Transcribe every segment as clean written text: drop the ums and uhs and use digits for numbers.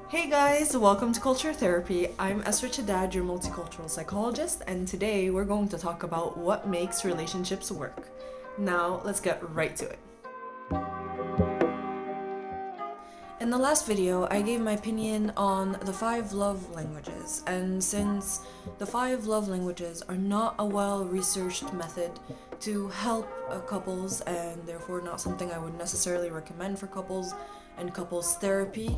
Hey guys, welcome to Culture Therapy. I'm Esther Chadad, your multicultural psychologist, and today we're going to talk about what makes relationships work. Now, let's get right to it. In the last video, I gave my opinion on the 5 love languages, and since the 5 love languages are not a well-researched method to help couples, and therefore not something I would necessarily recommend for couples and couples therapy,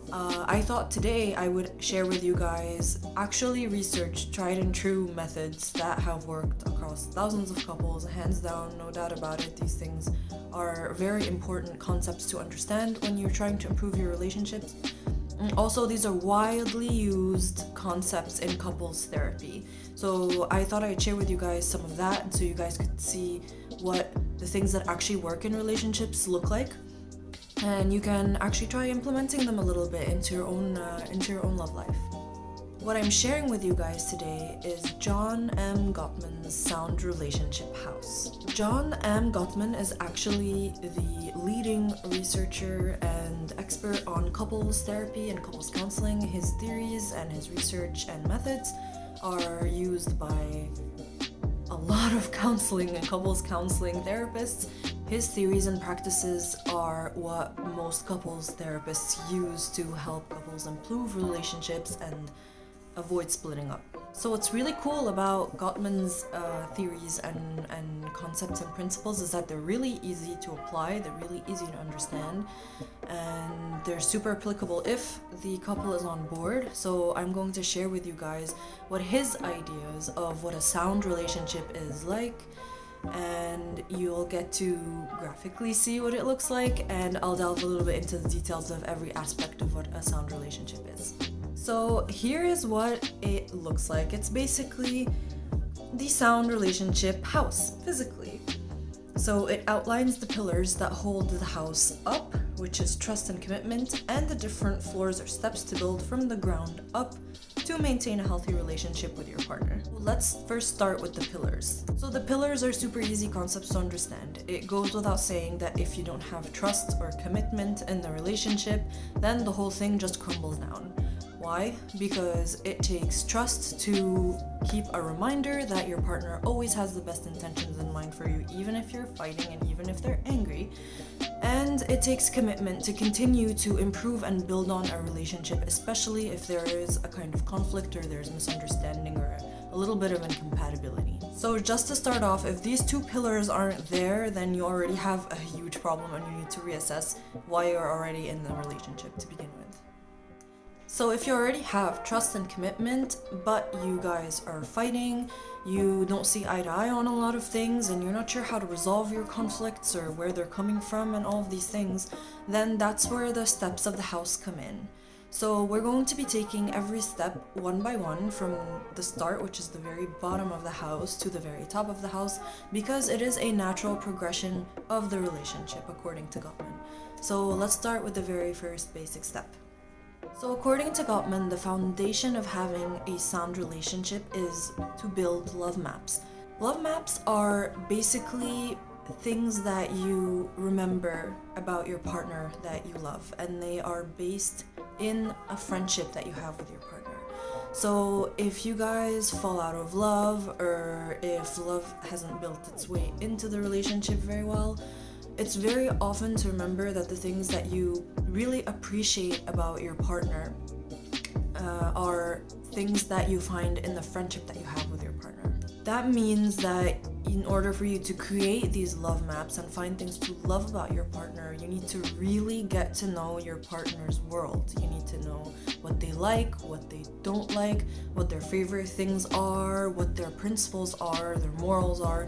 I thought today I would share with you guys actually researched, tried and true methods that have worked across thousands of couples. Hands down, no doubt about it. These things are very important concepts to understand when you're trying to improve your relationships. And also, these are widely used concepts in couples therapy. So I thought I'd share with you guys some of that so you guys could see what the things that actually work in relationships look like. And you can actually try implementing them a little bit into your own love life. What I'm sharing with you guys today is John M. Gottman's Sound Relationship House. John M. Gottman is actually the leading researcher and expert on couples therapy and couples counseling. His theories and his research and methods are used by a lot of counseling and couples counseling therapists. His theories and practices are what most couples therapists use to help couples improve relationships and avoid splitting up. So what's really cool about Gottman's theories and concepts and principles is that they're really easy to apply, they're really easy to understand, and they're super applicable if the couple is on board. So I'm going to share with you guys what his ideas of what a sound relationship is like, and you'll get to graphically see what it looks like, and I'll delve a little bit into the details of every aspect of what a sound relationship is. So here is what it looks like. It's basically the sound relationship house, physically. So it outlines the pillars that hold the house up, which is trust and commitment, and the different floors or steps to build from the ground up to maintain a healthy relationship with your partner. Let's first start with the pillars. So the pillars are super easy concepts to understand. It goes without saying that if you don't have trust or commitment in the relationship, then the whole thing just crumbles down. Why? Because it takes trust to keep a reminder that your partner always has the best intentions in mind for you, even if you're fighting and even if they're angry. And it takes commitment to continue to improve and build on a relationship, especially if there is a kind of conflict or there's misunderstanding or a little bit of incompatibility. So just to start off, if these 2 pillars aren't there, then you already have a huge problem and you need to reassess why you're already in the relationship to begin with. So if you already have trust and commitment, but you guys are fighting, you don't see eye to eye on a lot of things, and you're not sure how to resolve your conflicts or where they're coming from and all of these things, then that's where the steps of the house come in. So we're going to be taking every step one by one from the start, which is the very bottom of the house, to the very top of the house, because it is a natural progression of the relationship according to Gottman. So let's start with the very first basic step. So according to Gottman, the foundation of having a sound relationship is to build love maps. Love maps are basically things that you remember about your partner that you love, and they are based in a friendship that you have with your partner. So if you guys fall out of love, or if love hasn't built its way into the relationship very well, it's very often to remember that the things that you really appreciate about your partner are things that you find in the friendship that you have with your partner. That means that in order for you to create these love maps and find things to love about your partner, you need to really get to know your partner's world. You need to know what they like, what they don't like, what their favorite things are, what their principles are, their morals are,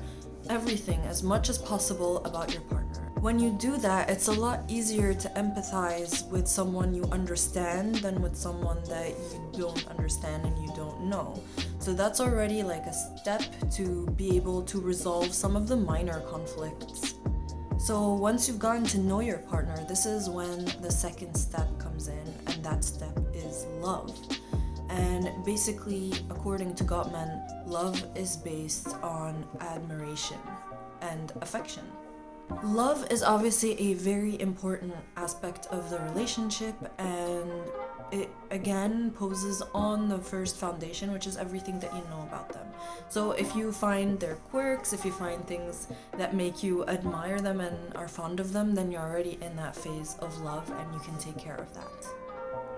everything as much as possible about your partner. When you do that, it's a lot easier to empathize with someone you understand than with someone that you don't understand and you don't know. So that's already like a step to be able to resolve some of the minor conflicts. So once you've gotten to know your partner, this is when the second step comes in, and that step is love. And basically, according to Gottman, love is based on admiration and affection. Love is obviously a very important aspect of the relationship, and it again poses on the first foundation, which is everything that you know about them. So if you find their quirks, if you find things that make you admire them and are fond of them, then you're already in that phase of love and you can take care of that.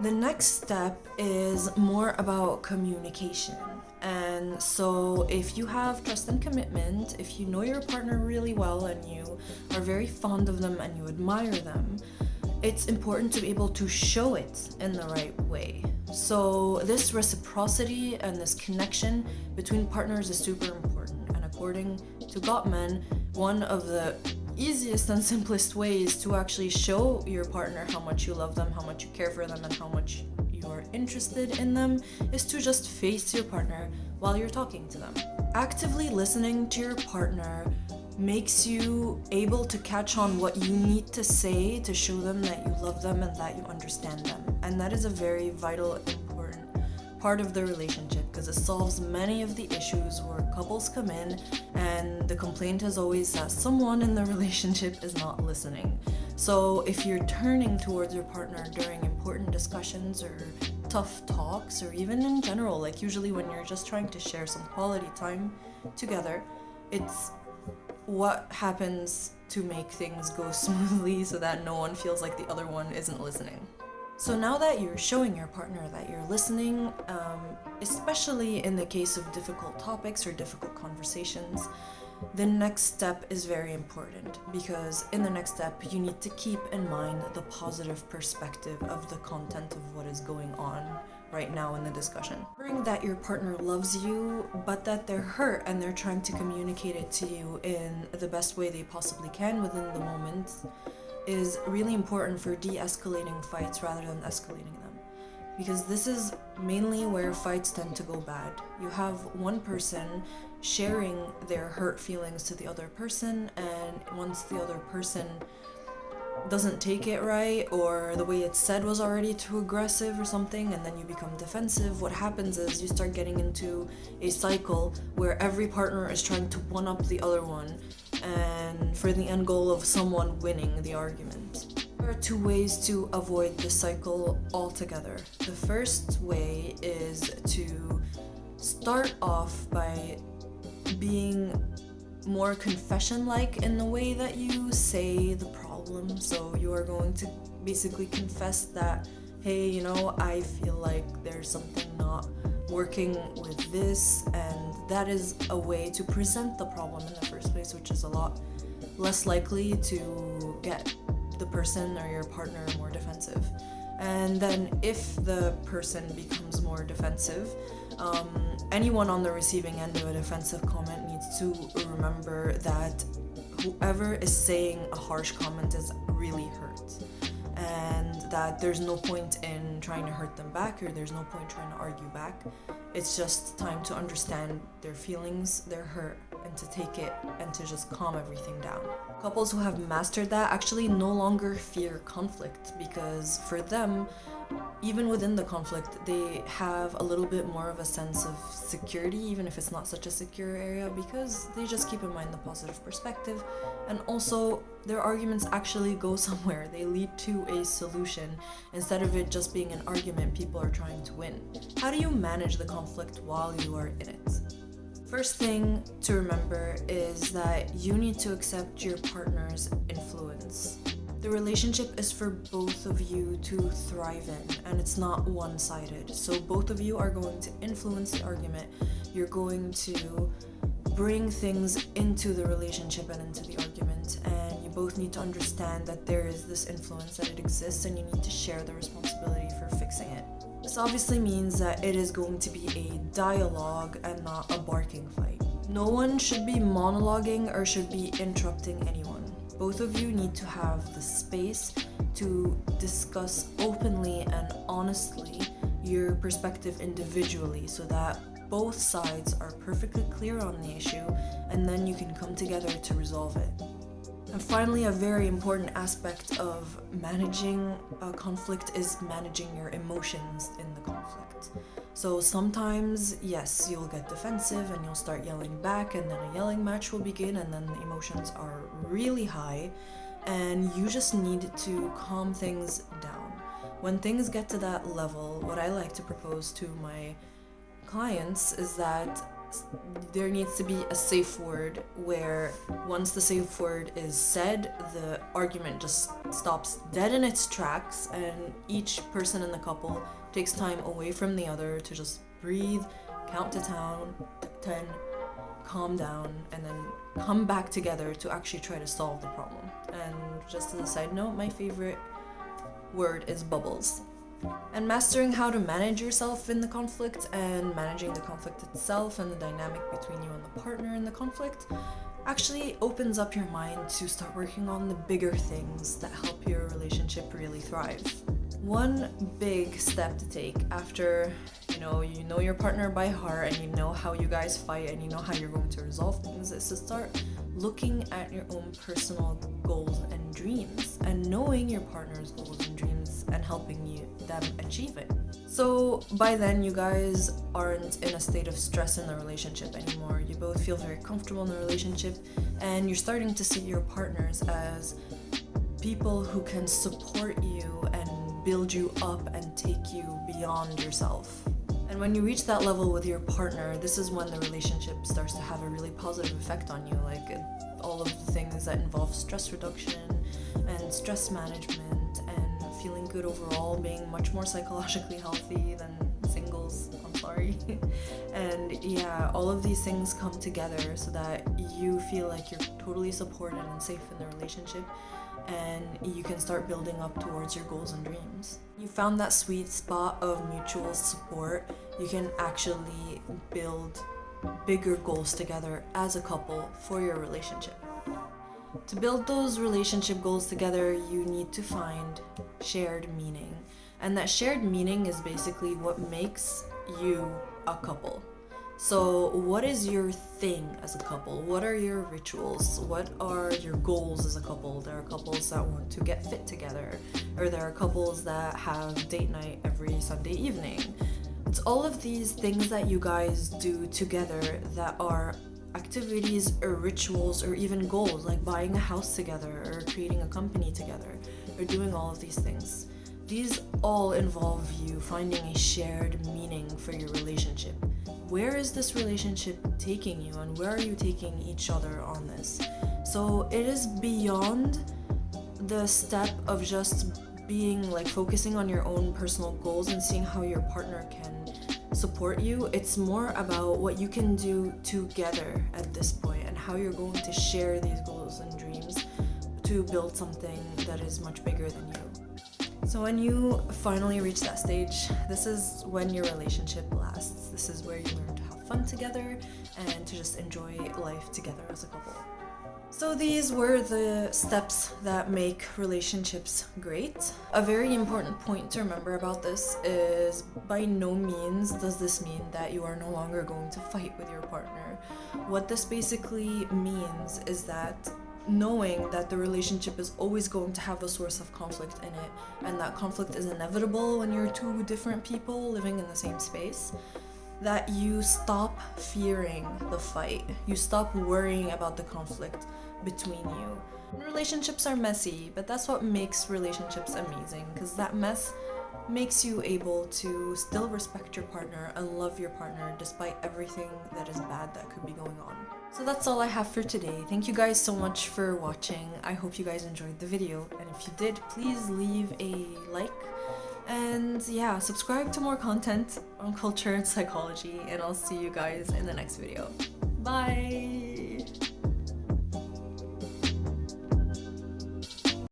The next step is more about communication. And so if you have trust and commitment, if you know your partner really well and you are very fond of them and you admire them, it's important to be able to show it in the right way. So this reciprocity and this connection between partners is super important. And according to Gottman, one of the easiest and simplest ways to actually show your partner how much you love them, how much you care for them, and how much you're interested in them is to just face your partner while you're talking to them. Actively listening to your partner makes you able to catch on what you need to say to show them that you love them and that you understand them. And that is a very vital, important part of the relationship because it solves many of the issues where couples come in and the complaint is always that someone in the relationship is not listening. So if you're turning towards your partner during important discussions or tough talks, or even in general, like usually when you're just trying to share some quality time together, it's what happens to make things go smoothly so that no one feels like the other one isn't listening. So now that you're showing your partner that you're listening, especially in the case of difficult topics or difficult conversations, the next step is very important because in the next step you need to keep in mind the positive perspective of the content of what is going on right now in the discussion. Remembering that your partner loves you, but that they're hurt and they're trying to communicate it to you in the best way they possibly can within the moment is really important for de-escalating fights rather than escalating them. Because this is mainly where fights tend to go bad. You have one person sharing their hurt feelings to the other person, and once the other person doesn't take it right, or the way it's said was already too aggressive or something, and then you become defensive, what happens is you start getting into a cycle where every partner is trying to one-up the other one, and for the end goal of someone winning the argument. There are two ways to avoid this cycle altogether. The first way is to start off by being more confession-like in the way that you say the problem. So you are going to basically confess that, hey, you know, I feel like there's something not working with this, and that is a way to present the problem in the first place, which is a lot less likely to get the person or your partner more defensive. And then if the person becomes more defensive, anyone on the receiving end of a defensive comment needs to remember that whoever is saying a harsh comment is really hurt, and that there's no point in trying to hurt them back, or there's no point trying to argue back. It's just time to understand their feelings, their hurt, and to take it and to just calm everything down. Couples who have mastered that actually no longer fear conflict, because for them, even within the conflict, they have a little bit more of a sense of security, even if it's not such a secure area, because they just keep in mind the positive perspective, and also their arguments actually go somewhere. They lead to a solution instead of it just being an argument people are trying to win. How do you manage the conflict while you are in it? First thing to remember is that you need to accept your partner's influence. The relationship is for both of you to thrive in, and it's not one-sided. So both of you are going to influence the argument. You're going to bring things into the relationship and into the argument, and you both need to understand that there is this influence, that it exists, and you need to share the responsibility for fixing it. This obviously means that it is going to be a dialogue and not a barking fight. No one should be monologuing or should be interrupting anyone. Both of you need to have the space to discuss openly and honestly your perspective individually, so that both sides are perfectly clear on the issue, and then you can come together to resolve it. And finally, a very important aspect of managing a conflict is managing your emotions in the conflict. So sometimes, yes, you'll get defensive and you'll start yelling back, and then a yelling match will begin, and then the emotions are really high, and you just need to calm things down. when things get to that level, what I like to propose to my clients is that there needs to be a safe word where once the safe word is said, the argument just stops dead in its tracks, and each person in the couple takes time away from the other to just breathe, count to 10, calm down, and then come back together to actually try to solve the problem. And just as a side note, my favorite word is bubbles. And mastering how to manage yourself in the conflict and managing the conflict itself and the dynamic between you and the partner in the conflict actually opens up your mind to start working on the bigger things that help your relationship really thrive. One big step to take after you know your partner by heart and you know how you guys fight and you know how you're going to resolve things is to start looking at your own personal goals and dreams and knowing your partner's goals and dreams and helping them achieve it. So by then you guys aren't in a state of stress in the relationship anymore. You both feel very comfortable in the relationship and you're starting to see your partners as people who can support you and build you up and take you beyond yourself. And when you reach that level with your partner, this is when the relationship starts to have a really positive effect on you, like all of the things that involve stress reduction and stress management and feeling good overall, being much more psychologically healthy than singles, I'm sorry. And yeah, all of these things come together so that you feel like you're totally supported and safe in the relationship, and you can start building up towards your goals and dreams. You found that sweet spot of mutual support. You can actually build bigger goals together as a couple for your relationship. To build those relationship goals together, you need to find shared meaning. And that shared meaning is basically what makes you a couple. So what is your thing as a couple? What are your rituals? What are your goals as a couple? There are couples that want to get fit together, or there are couples that have date night every Sunday evening. It's all of these things that you guys do together that are activities or rituals or even goals, like buying a house together or creating a company together or doing all of these things. These all involve you finding a shared meaning for your relationship. Where is this relationship taking you, and where are you taking each other on this? So it is beyond the step of just being like focusing on your own personal goals and seeing how your partner can support you. It's more about what you can do together at this point and how you're going to share these goals and dreams to build something that is much bigger than you. So when you finally reach that stage, this is when your relationship lasts. This is where you learn to have fun together and to just enjoy life together as a couple. So these were the steps that make relationships great. A very important point to remember about this is by no means does this mean that you are no longer going to fight with your partner. What this basically means is that knowing that the relationship is always going to have a source of conflict in it, and that conflict is inevitable when you're two different people living in the same space, that you stop fearing the fight. You stop worrying about the conflict between you. And relationships are messy, but that's what makes relationships amazing, because that mess makes you able to still respect your partner and love your partner despite everything that is bad that could be going on. So that's all I have for today. Thank you guys so much for watching. I hope you guys enjoyed the video, and if you did, please leave a like, and yeah, subscribe to more content on culture and psychology, and I'll see you guys in the next video. Bye!